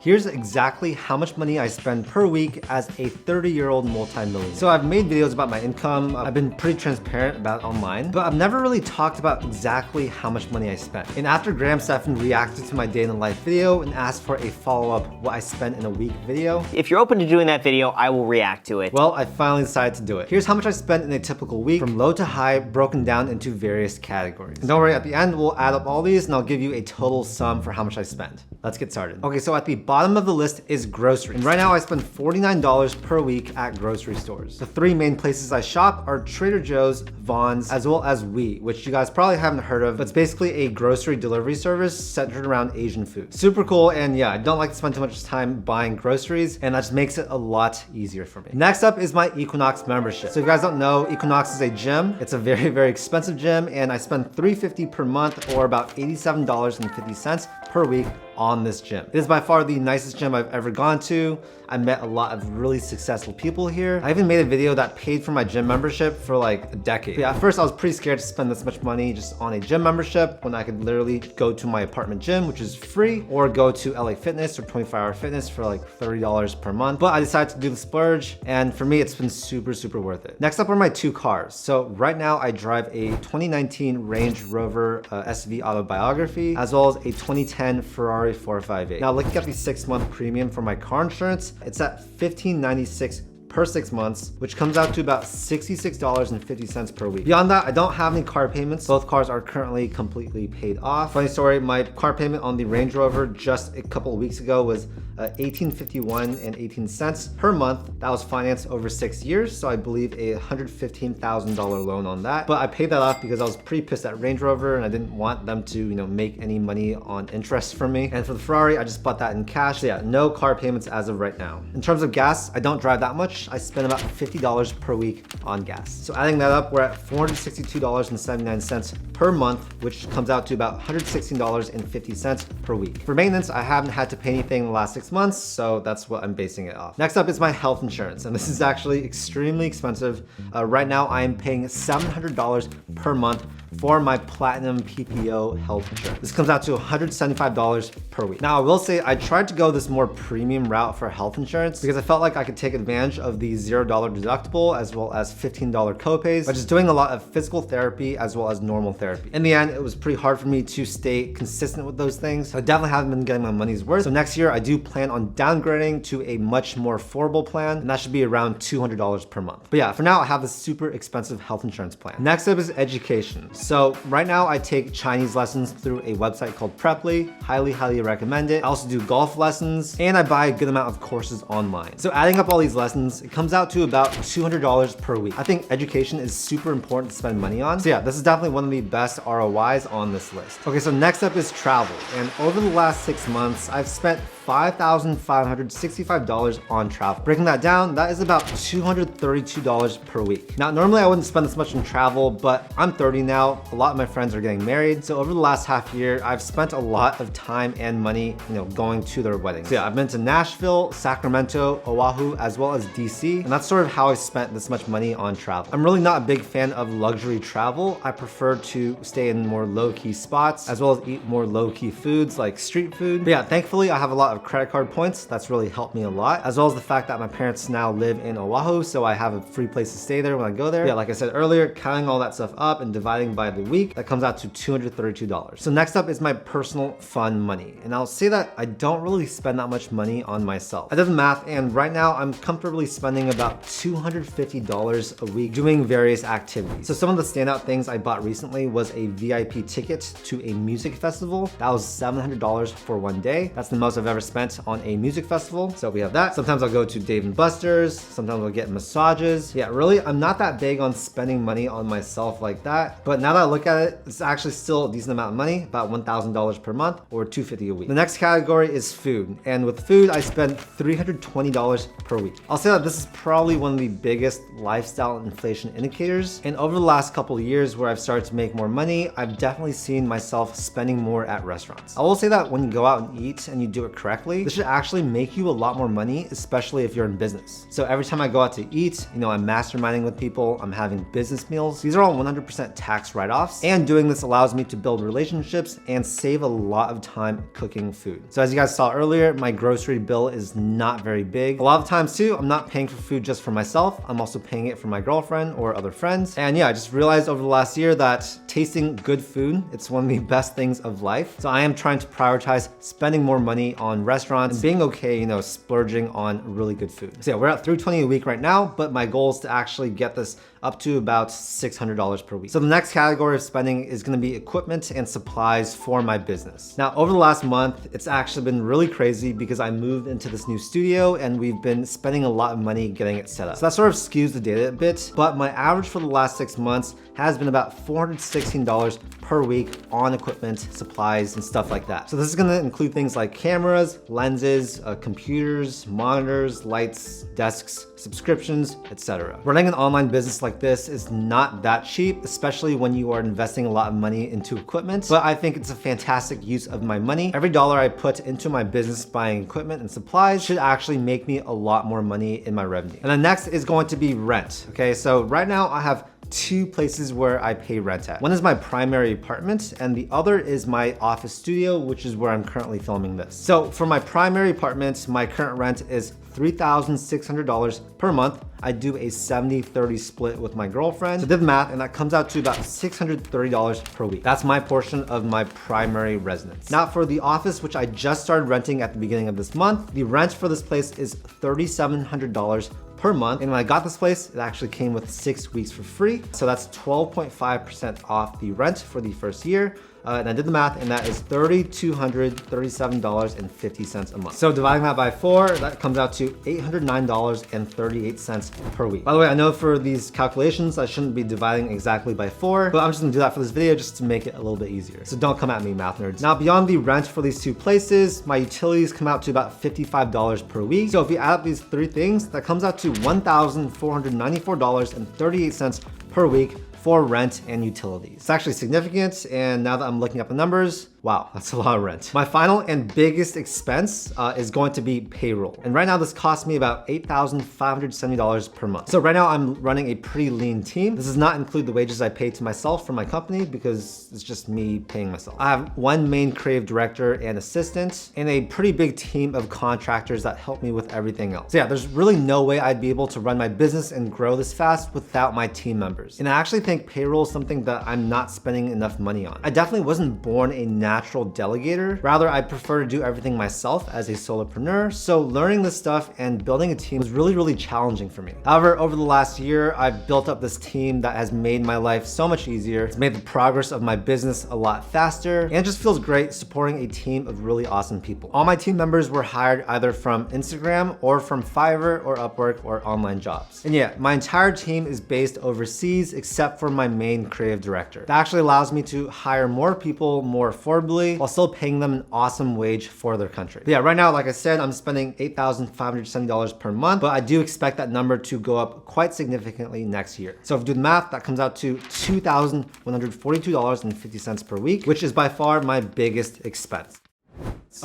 Here's exactly how much money I spend per week as a 30-year-old multi-millionaire. So I've made videos about my income. I've been pretty transparent about it online, but I've never really talked about exactly how much money I spent. And after Graham Stephan reacted to my day in the life video and asked for a follow-up what I spent in a week video, if you're open to doing that video, I will react to it. well, I finally decided to do it. Here's how much I spent in a typical week from low to high, broken down into various categories. And don't worry, at the end, we'll add up all these and I'll give you a total sum for how much I spent. Let's get started. Okay, so at the bottom of the list is groceries. And right now I spend $49 per week at grocery stores. The three main places I shop are Trader Joe's, Vons, as well as We, which you guys probably haven't heard of, but it's basically a grocery delivery service centered around Asian food. Super cool, and yeah, I don't like to spend too much time buying groceries, and that just makes it a lot easier for me. Next up is my Equinox membership. So if you guys don't know, Equinox is a gym. It's a very, very expensive gym, and I spend $350 per month, or about $87.50 per week on this gym. It is by far the nicest gym I've ever gone to. I met a lot of really successful people here. I even made a video that paid for my gym membership for like a decade. But yeah, at first I was pretty scared to spend this much money just on a gym membership when I could literally go to my apartment gym, which is free, or go to LA Fitness or 24-hour Fitness for like $30 per month. But I decided to do the splurge, and for me, it's been super, super worth it. Next up are my two cars. So right now I drive a 2019 Range Rover SV Autobiography, as well as a 2010 Ferrari 458. Now looking at the 6-month premium for my car insurance, it's at $15.96 per 6 months, which comes out to about $66.50 per week. Beyond that, I don't have any car payments. Both cars are currently completely paid off. Funny story, my car payment on the Range Rover just a couple of weeks ago was $18.51 per month. That was financed over 6 years, so I believe a $115,000 loan on that. But I paid that off because I was pretty pissed at Range Rover and I didn't want them to, make any money on interest from me. And for the Ferrari, I just bought that in cash. So yeah, no car payments as of right now. In terms of gas, I don't drive that much. I spend about $50 per week on gas. So adding that up, we're at $462.79 per month, which comes out to about $116.50 per week. For maintenance, I haven't had to pay anything in the last 6 months, so that's what I'm basing it off. Next up is my health insurance, and this is actually extremely expensive. Right now, I am paying $700 per month for my Platinum PPO health insurance. This comes out to $175 per week. Now, I will say I tried to go this more premium route for health insurance because I felt like I could take advantage of the $0 deductible as well as $15 copays by just doing a lot of physical therapy as well as normal therapy. In the end, it was pretty hard for me to stay consistent with those things. I definitely haven't been getting my money's worth. So next year, I do plan on downgrading to a much more affordable plan, and that should be around $200 per month. But yeah, for now, I have this super expensive health insurance plan. Next up is education. So right now I take Chinese lessons through a website called Preply. Highly, highly recommend it. I also do golf lessons, and I buy a good amount of courses online. So adding up all these lessons, it comes out to about $200 per week. I think education is super important to spend money on. So yeah, this is definitely one of the best ROIs on this list. Okay, so next up is travel. And over the last 6 months, I've spent $5,565 on travel. Breaking that down, that is about $232 per week. Now, normally I wouldn't spend this much on travel, but I'm 30 now. A lot of my friends are getting married. So over the last half year, I've spent a lot of time and money, going to their weddings. So yeah, I've been to Nashville, Sacramento, Oahu, as well as DC. And that's sort of how I spent this much money on travel. I'm really not a big fan of luxury travel. I prefer to stay in more low-key spots, as well as eat more low-key foods like street food. But yeah, thankfully I have a lot of credit card points. That's really helped me a lot, as well as the fact that my parents now live in Oahu, so I have a free place to stay there when I go there. Yeah, like I said earlier, counting all that stuff up and dividing by the week, that comes out to $232. So next up is my personal fun money. And I'll say that I don't really spend that much money on myself. I did the math, and right now I'm comfortably spending about $250 a week doing various activities. So some of the standout things I bought recently was a VIP ticket to a music festival. That was $700 for one day. That's the most I've ever spent on a music festival. So we have that. Sometimes I'll go to Dave & Buster's. Sometimes I'll get massages. Yeah, really, I'm not that big on spending money on myself like that. But now that I look at it, it's actually still a decent amount of money, about $1,000 per month or $250 a week. The next category is food. And with food, I spend $320 per week. I'll say that this is probably one of the biggest lifestyle inflation indicators. And over the last couple of years where I've started to make more money, I've definitely seen myself spending more at restaurants. I will say that when you go out and eat and you do it correctly, this should actually make you a lot more money, especially if you're in business. So every time I go out to eat, I'm masterminding with people, I'm having business meals. These are all 100% tax write-offs. And doing this allows me to build relationships and save a lot of time cooking food. So as you guys saw earlier, my grocery bill is not very big. A lot of times too, I'm not paying for food just for myself. I'm also paying it for my girlfriend or other friends. And yeah, I just realized over the last year that tasting good food, it's one of the best things of life. So I am trying to prioritize spending more money on restaurants and being okay, splurging on really good food. So yeah, we're at $320 a week right now, but my goal is to actually get this up to about $600 per week. So the next category of spending is gonna be equipment and supplies for my business. Now, over the last month, it's actually been really crazy because I moved into this new studio and we've been spending a lot of money getting it set up. So that sort of skews the data a bit, but my average for the last 6 months has been about $416 per week on equipment, supplies, and stuff like that. So this is gonna include things like cameras, lenses, computers, monitors, lights, desks, subscriptions, etc. Running an online business like this is not that cheap, especially when you are investing a lot of money into equipment, but I think it's a fantastic use of my money. Every dollar I put into my business buying equipment and supplies should actually make me a lot more money in my revenue. And then next is going to be rent. Okay, so right now I have 2 places where I pay rent at. One is my primary apartment and the other is my office studio, which is where I'm currently filming this. So for my primary apartment, my current rent is $3,600 per month. I do a 70-30 split with my girlfriend. So I did the math and that comes out to about $630 per week. That's my portion of my primary residence. Now for the office, which I just started renting at the beginning of this month, the rent for this place is $3,700 per month. And when I got this place, it actually came with 6 weeks for free. So that's 12.5% off the rent for the first year. And I did the math and that is $3,237.50 a month. So dividing that by 4, that comes out to $809.38 per week. By the way, I know for these calculations, I shouldn't be dividing exactly by 4, but I'm just gonna do that for this video just to make it a little bit easier. So don't come at me, math nerds. Now beyond the rent for these 2 places, my utilities come out to about $55 per week. So if you add up these 3 things, that comes out to $1,494.38 per week for rent and utilities. It's actually significant, and now that I'm looking up the numbers, wow, that's a lot of rent. My final and biggest expense is going to be payroll. And right now this costs me about $8,570 per month. So right now I'm running a pretty lean team. This does not include the wages I pay to myself for my company because it's just me paying myself. I have 1 main creative director and assistant and a pretty big team of contractors that help me with everything else. So yeah, there's really no way I'd be able to run my business and grow this fast without my team members. And I actually think payroll is something that I'm not spending enough money on. I definitely wasn't born a natural delegator. Rather, I prefer to do everything myself as a solopreneur. So learning this stuff and building a team was really, really challenging for me. However, over the last year, I've built up this team that has made my life so much easier. It's made the progress of my business a lot faster, and it just feels great supporting a team of really awesome people. All my team members were hired either from Instagram or from Fiverr or Upwork or online jobs. And yeah, my entire team is based overseas except for my main creative director. That actually allows me to hire more people more affordably while still paying them an awesome wage for their country. But yeah, right now, like I said, I'm spending $8,570 per month, but I do expect that number to go up quite significantly next year. So if you do the math, that comes out to $2,142.50 per week, which is by far my biggest expense.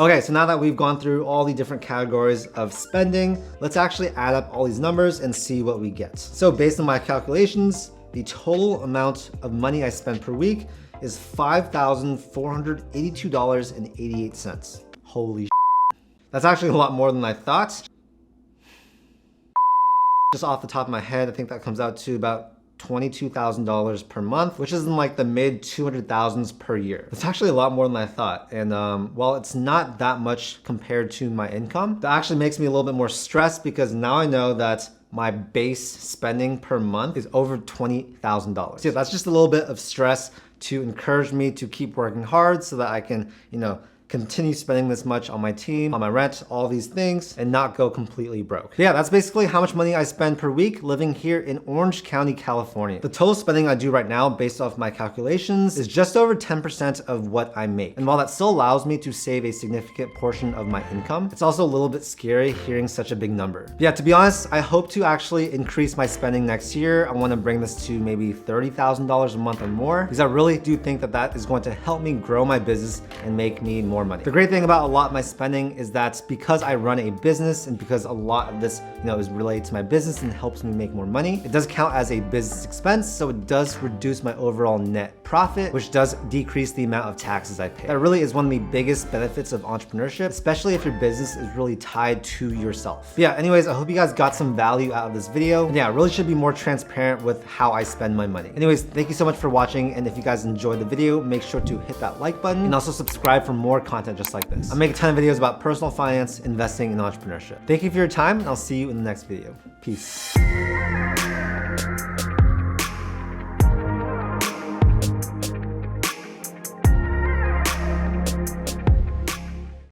Okay, so now that we've gone through all the different categories of spending, let's actually add up all these numbers and see what we get. So based on my calculations, the total amount of money I spend per week is $5,482.88. Holy shit. That's actually a lot more than I thought. Just off the top of my head, I think that comes out to about $22,000 per month, which is in like the mid 200,000s per year. It's actually a lot more than I thought. And while it's not that much compared to my income, that actually makes me a little bit more stressed because now I know that my base spending per month is over $20,000. So yeah, that's just a little bit of stress to encourage me to keep working hard so that I can, continue spending this much on my team, on my rent, all these things, and not go completely broke. But yeah, that's basically how much money I spend per week living here in Orange County, California. The total spending I do right now, based off my calculations, is just over 10% of what I make. And while that still allows me to save a significant portion of my income, it's also a little bit scary hearing such a big number. But yeah, to be honest, I hope to actually increase my spending next year. I want to bring this to maybe $30,000 a month or more, because I really do think that that is going to help me grow my business and make me more money. The great thing about a lot of my spending is that because I run a business and because a lot of this, is related to my business and helps me make more money, it does count as a business expense, so it does reduce my overall net profit, which does decrease the amount of taxes I pay. That really is one of the biggest benefits of entrepreneurship, especially if your business is really tied to yourself. But yeah, anyways, I hope you guys got some value out of this video. And yeah, I really should be more transparent with how I spend my money. Anyways, thank you so much for watching, and if you guys enjoyed the video, make sure to hit that like button and also subscribe for more content just like this. I make a ton of videos about personal finance, investing, and entrepreneurship. Thank you for your time, and I'll see you in the next video. Peace.